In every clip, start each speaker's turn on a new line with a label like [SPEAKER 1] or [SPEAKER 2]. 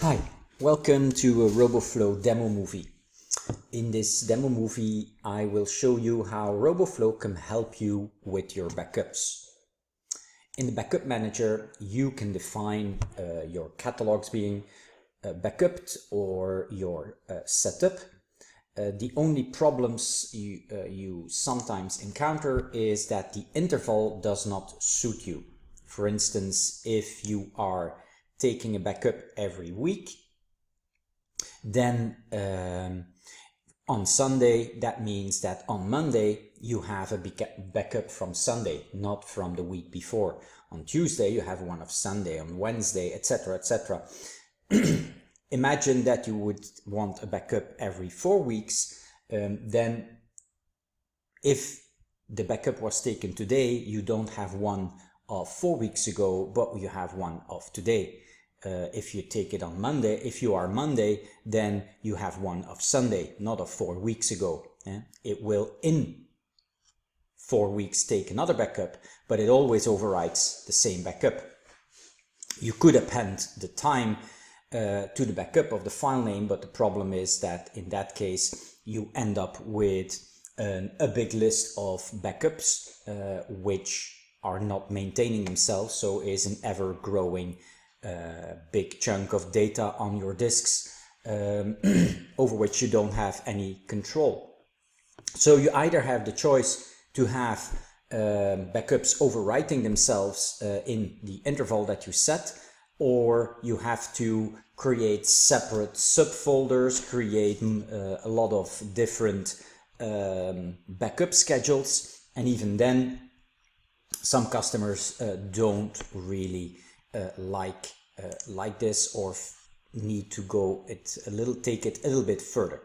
[SPEAKER 1] Hi, welcome to a Roboflow demo movie. In this demo movie, I will show you how Roboflow can help you with your backups. In the backup manager, you can define your catalogs being backupped or your setup. The only problems you sometimes encounter is that the interval does not suit you. For instance, if you are taking a backup every week, then on Sunday, that means that on Monday you have a backup from Sunday, not from the week before. On Tuesday you have one of Sunday, on Wednesday, etc., etc. Imagine that you would want a backup every 4 weeks, then if the backup was taken today, you don't have one of 4 weeks ago, but you have one of today. If you take it on Monday, if you are Monday, then you have one of Sunday, not of 4 weeks ago. It will in 4 weeks take another backup, but it always overwrites the same backup. You could append the time to the backup of the file name, but the problem is that in that case you end up with a big list of backups which are not maintaining themselves, so is an ever-growing big chunk of data on your disks over which you don't have any control. So you either have the choice to have backups overwriting themselves in the interval that you set, or you have to create separate subfolders, create a lot of different backup schedules, and even then some customers don't really like this, or need to go take it a little bit further.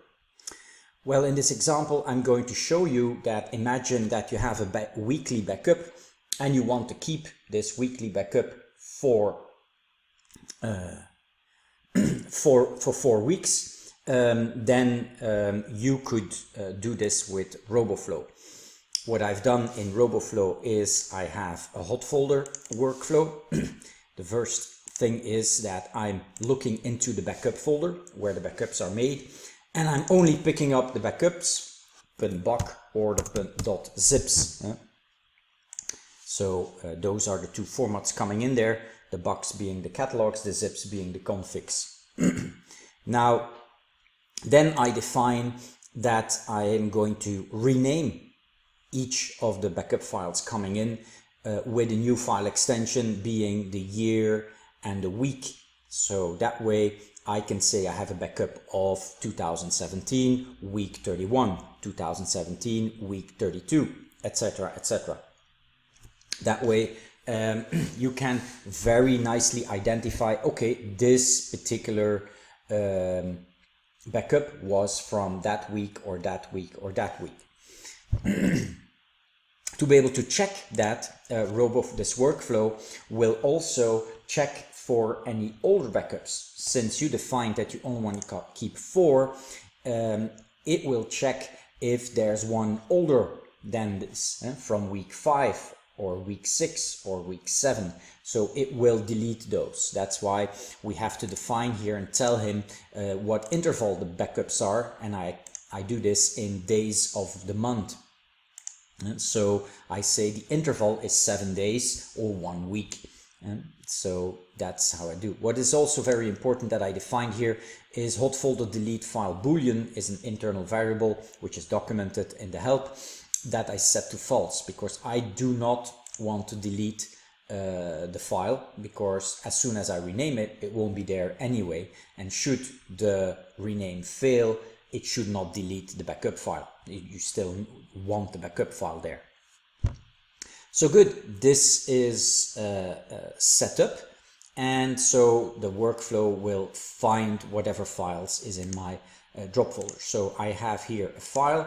[SPEAKER 1] Well, in this example, I'm going to show you that imagine that you have a weekly backup and you want to keep this weekly backup for 4 weeks. Then you could do this with Roboflow. What I've done in Roboflow is I have a hot folder workflow. The first thing is that I'm looking into the backup folder where the backups are made, and I'm only picking up the backups, the .boc or the .zips. So those are the two formats coming in there, the bocs being the catalogs, the zips being the configs. Now, then I define that I am going to rename each of the backup files coming in with a new file extension being the year and the week. So that way I can say I have a backup of 2017 week 31, 2017 week 32, etc., etc. That way you can very nicely identify, okay, this particular backup was from that week or that week or that week. To be able to check that, this workflow will also check for any older backups. Since you defined that you only want to keep 4, it will check if there's one older than this, from week 5 or week 6 or week 7. So it will delete those. That's why we have to define here and tell him what interval the backups are, and I do this in days of the month. So I say the interval is 7 days or 1 week. So that's how I do. What is also very important that I define here is hotfolder delete file boolean is an internal variable which is documented in the help that I set to false, because I do not want to delete the file, because as soon as I rename it, it won't be there anyway, and should the rename fail, it should not delete the backup file. You still want the backup file there. So good, this is set up, and so the workflow will find whatever files is in my drop folder. So I have here a folder,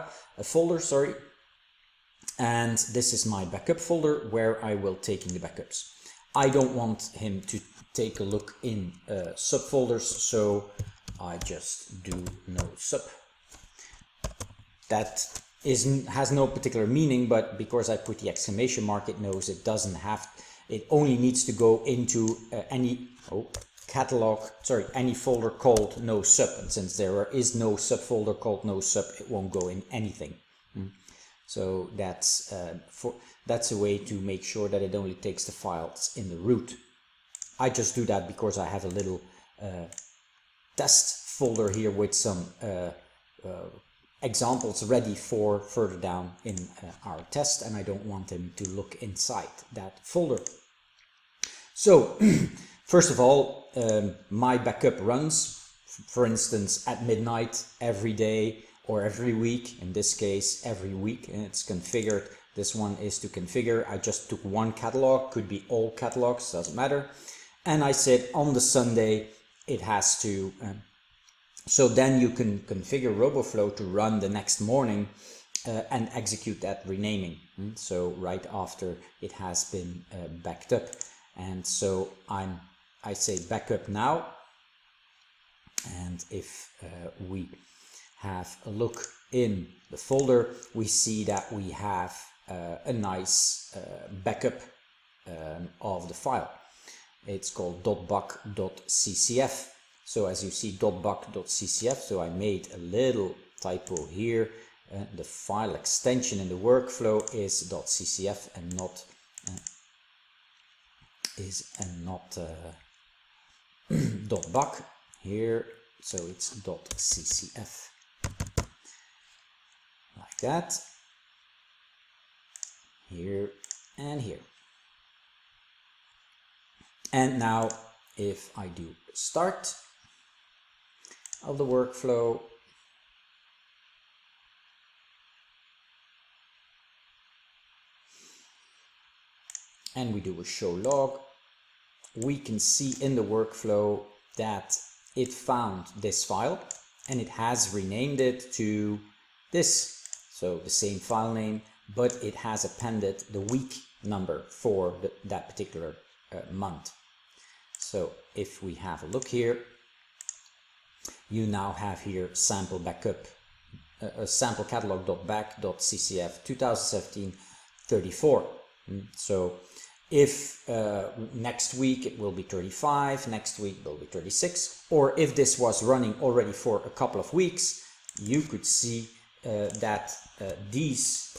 [SPEAKER 1] and this is my backup folder where I will take in the backups. I don't want him to take a look in subfolders, so I just do no sub. That has no particular meaning, but because I put the exclamation mark, it knows it doesn't have, it only needs to go into any any folder called no sub, and since there is no subfolder called no sub, it won't go in anything. So that's a way to make sure that it only takes the files in the root. I just do that because I have a little test folder here with some examples ready for further down in our test, and I don't want them to look inside that folder. So first of all, my backup runs, for instance, at midnight every day or every week. In this case, every week, and it's configured. This one is to configure. I just took one catalog, could be all catalogs, doesn't matter. And I said on the Sunday it has to, so then you can configure Roboflow to run the next morning and execute that renaming. So right after it has been backed up. And so I say backup now, and if we have a look in the folder, we see that we have a nice backup of the file. It's called .buck.ccf. So as you see, .buck.ccf, so I made a little typo here. The file extension in the workflow is .ccf and not .buck here, so it's .ccf, like that, here and here. And now if I do start of the workflow, and we do a show log, we can see in the workflow that it found this file and it has renamed it to this. So the same file name, but it has appended the week number for that particular month. So if we have a look here, you now have here sample backup, sample catalog.back.ccf 2017 34. So if next week it will be 35, next week it will be 36, or if this was running already for a couple of weeks, you could see that these,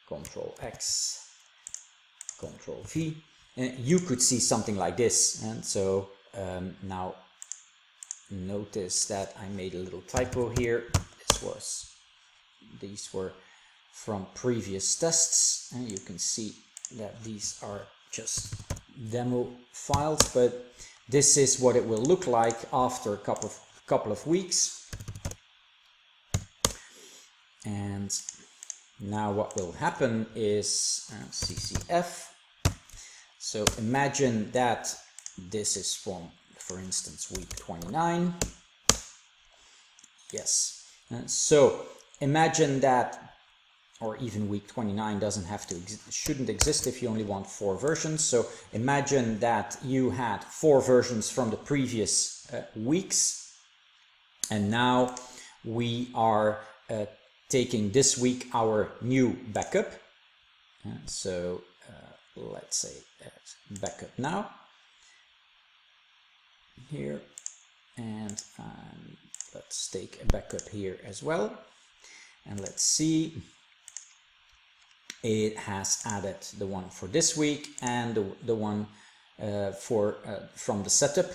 [SPEAKER 1] Control X, Control V, you could see something like this. And so now notice that I made a little typo here. These were from previous tests, and you can see that these are just demo files, but this is what it will look like after a couple of weeks. And now what will happen is CCF. So imagine that this is from, for instance, week 29. Yes. So imagine that, or even week 29 doesn't have to shouldn't exist if you only want 4 versions. So imagine that you had 4 versions from the previous weeks, and now we are taking this week our new backup. So let's say backup now here, and let's take a backup here as well, and let's see. It has added the one for this week and the one from the setup,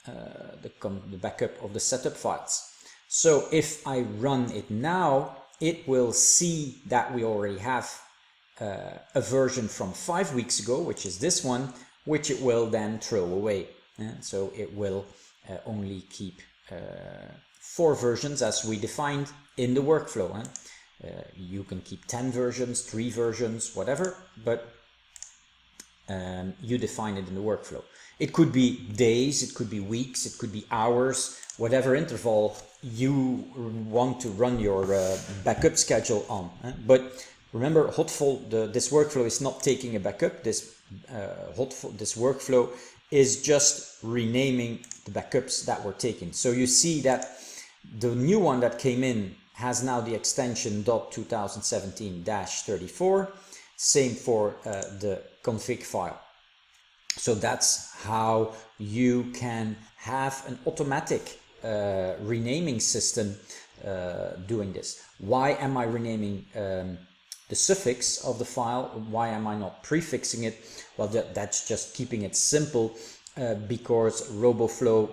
[SPEAKER 1] the backup of the setup files. So if I run it now, it will see that we already have a version from 5 weeks ago, which is this one, which it will then throw away. So it will only keep 4 versions as we defined in the workflow. You can keep 10 versions, 3 versions, whatever, but you define it in the workflow. It could be days, it could be weeks, it could be hours, whatever interval you want to run your backup schedule on. But remember, this workflow is not taking a backup. This workflow is just renaming the backups that were taken. So you see that the new one that came in has now the extension .2017-34, same for the config file. So that's how you can have an automatic renaming system doing this. Why am I renaming the suffix of the file? Why am I not prefixing it? Well, that's just keeping it simple, because Roboflow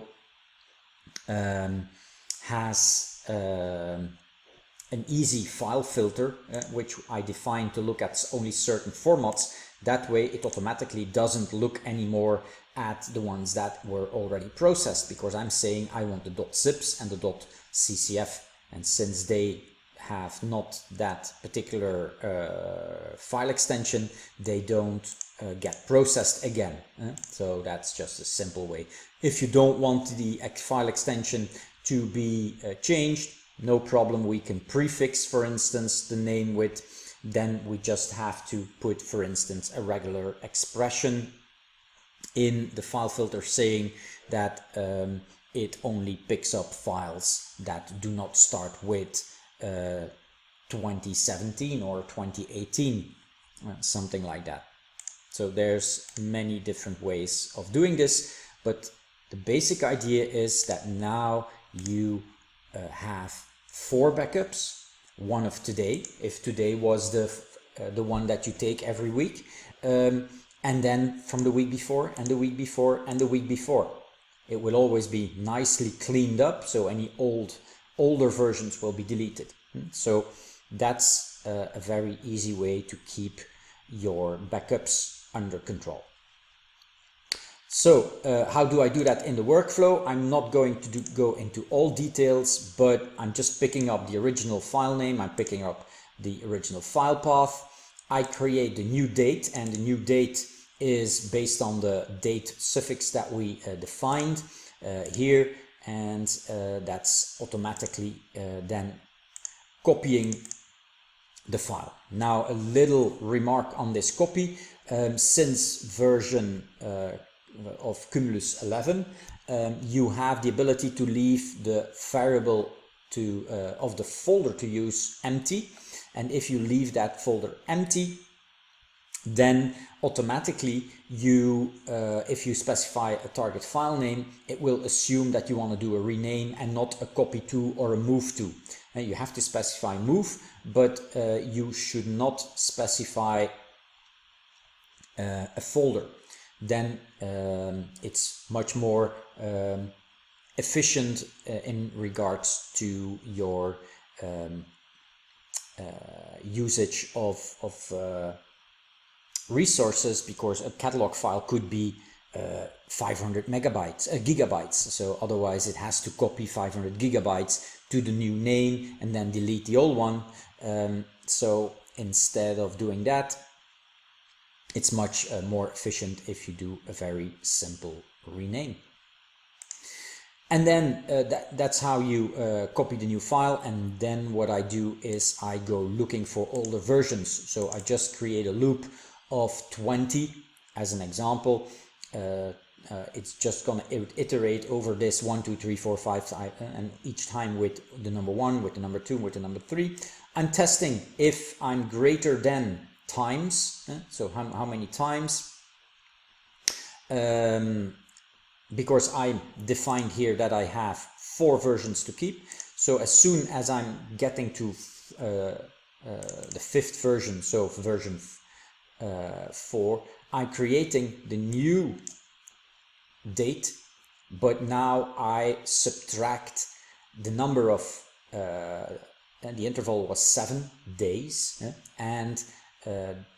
[SPEAKER 1] has an easy file filter, which I define to look at only certain formats. That way it automatically doesn't look anymore at the ones that were already processed, because I'm saying I want the .zips and the .ccf, and since they have not that particular file extension, they don't get processed again. So that's just a simple way. If you don't want the file extension to be changed, no problem, we can prefix, for instance, the name with, then we just have to put, for instance, a regular expression in the file filter saying that it only picks up files that do not start with 2017 or 2018, something like that. So there's many different ways of doing this, but the basic idea is that now you have 4 backups, one of today, if today was the one that you take every week, and then from the week before, and the week before, and the week before. It will always be nicely cleaned up, so any older versions will be deleted. So that's a very easy way to keep your backups under control. So how do I do that in the workflow? I'm not going to go into all details, but I'm just picking up the original file name. I'm picking up the original file path. I create the new date, and the new date is based on the date suffix that we defined here, and that's automatically then copying the file. Now a little remark on this copy. Since version of Cumulus 11, you have the ability to leave the variable of the folder to use empty, and if you leave that folder empty, then automatically you if you specify a target file name, it will assume that you want to do a rename and not a copy to or a move to. And you have to specify move, but you should not specify a folder. Then it's much more efficient in regards to your usage of resources, because a catalog file could be 500 gigabytes. So otherwise it has to copy 500 gigabytes to the new name and then delete the old one. So instead of doing that, it's much more efficient if you do a very simple rename. And then that's how you copy the new file. And then what I do is I go looking for older versions. So I just create a loop of 20 as an example. It's just gonna iterate over this 1, 2, 3, 4, 5, and each time with the number 1, with the number 2, with the number 3. I'm testing if I'm greater than times, so how many times, because I defined here that I have 4 versions to keep. So as soon as I'm getting to the 5th version, so version 4, I'm creating the new date, but now I subtract the number of and the interval was 7 days, and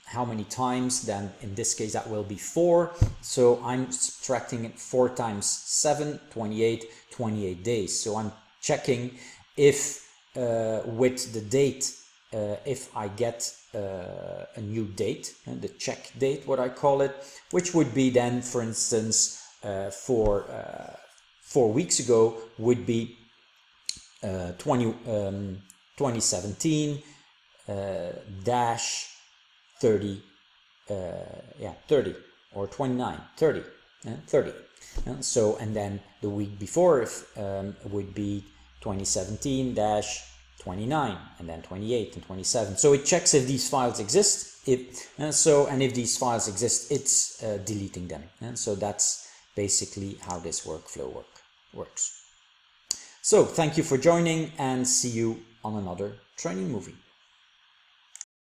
[SPEAKER 1] how many times, then in this case that will be 4, so I'm subtracting it 4 times 7, 28 days. So I'm checking if with the date, if I get a new date, the check date, what I call it, which would be then, for instance, for 4 weeks ago would be 2017 dash 30, 30 or 29, 30, 30. So, and then the week before would be 2017 dash 29, and then 28 and 27. So it checks if these files exist. And if these files exist, it's deleting them. And so that's basically how this workflow works. So thank you for joining, and see you on another training movie.